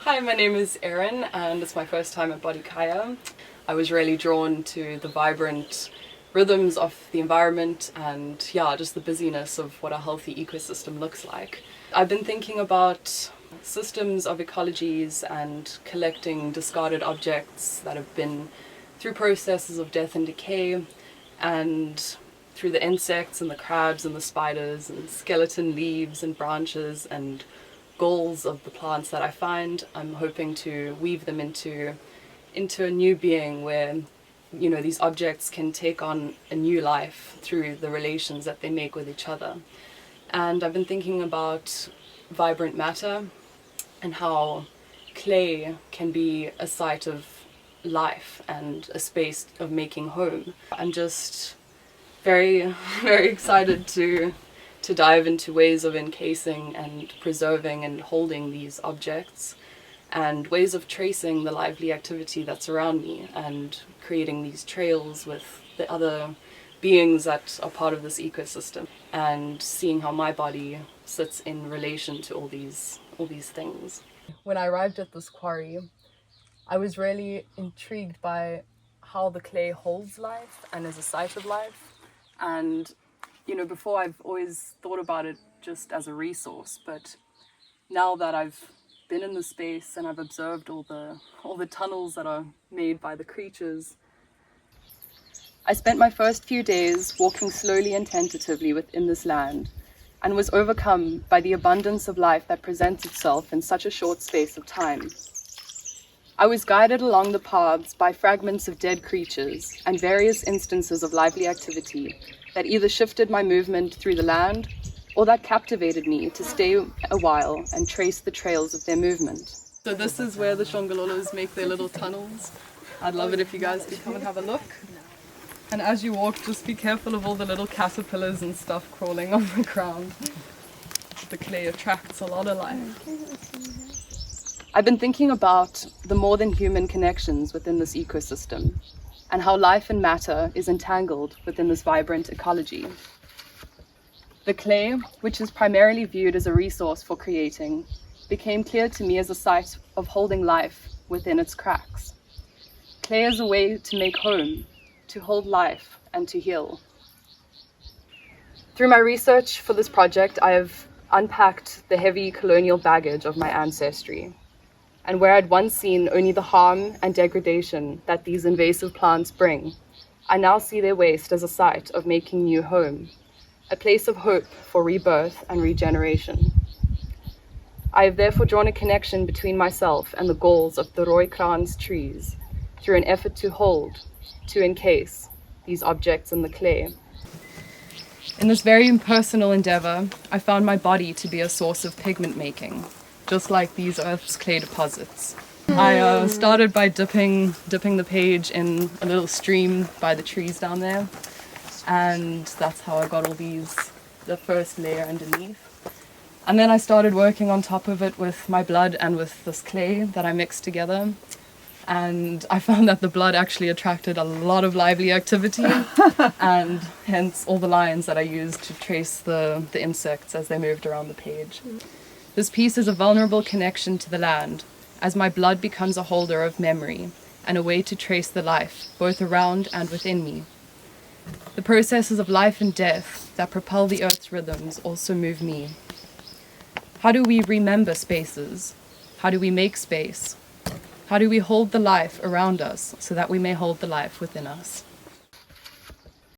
Hi, my name is Erin and it's my first time at Bodhi Khaya. I was really drawn to the vibrant rhythms of the environment and just the busyness of what a healthy ecosystem looks like. I've been thinking about systems of ecologies and collecting discarded objects that have been through processes of death and decay, and through the insects and the crabs and the spiders and skeleton leaves and branches and galls of the plants that I find. I'm hoping to weave them into a new being where, you know, these objects can take on a new life through the relations that they make with each other. And I've been thinking about vibrant matter and how clay can be a site of life and a space of making home. I'm just very, very excited to dive into ways of encasing and preserving and holding these objects, and ways of tracing the lively activity that's around me and creating these trails with the other beings that are part of this ecosystem, and seeing how my body sits in relation to all these things. When I arrived at this quarry, I was really intrigued by how the clay holds life and is a site of life. And you know, before I've always thought about it just as a resource, but now that I've been in the space and I've observed all the tunnels that are made by the creatures, I spent my first few days walking slowly and tentatively within this land, and was overcome by the abundance of life that presents itself in such a short space of time. I was guided along the paths by fragments of dead creatures and various instances of lively activity that either shifted my movement through the land or that captivated me to stay a while and trace the trails of their movement. So this is where the shongololos make their little tunnels. I'd love it if you guys could come and have a look. And as you walk, just be careful of all the little caterpillars and stuff crawling on the ground. The clay attracts a lot of life. I've been thinking about the more than human connections within this ecosystem, and how life and matter is entangled within this vibrant ecology. The clay, which is primarily viewed as a resource for creating, became clear to me as a site of holding life within its cracks. Clay is a way to make home, to hold life, and to heal. Through my research for this project, I have unpacked the heavy colonial baggage of my ancestry, and where I'd once seen only the harm and degradation that these invasive plants bring, I now see their waste as a site of making new home, a place of hope for rebirth and regeneration. I have therefore drawn a connection between myself and the galls of the Rooikrans trees through an effort to hold, to encase these objects in the clay. In this very impersonal endeavor, I found my body to be a source of pigment making, just like these Earth's clay deposits. I started by dipping the page in a little stream by the trees down there, and that's how I got the first layer underneath. And then I started working on top of it with my blood and with this clay that I mixed together, and I found that the blood actually attracted a lot of lively activity, and hence all the lines that I used to trace the insects as they moved around the page. This piece is a vulnerable connection to the land, as my blood becomes a holder of memory and a way to trace the life, both around and within me. The processes of life and death that propel the Earth's rhythms also move me. How do we remember spaces? How do we make space? How do we hold the life around us so that we may hold the life within us?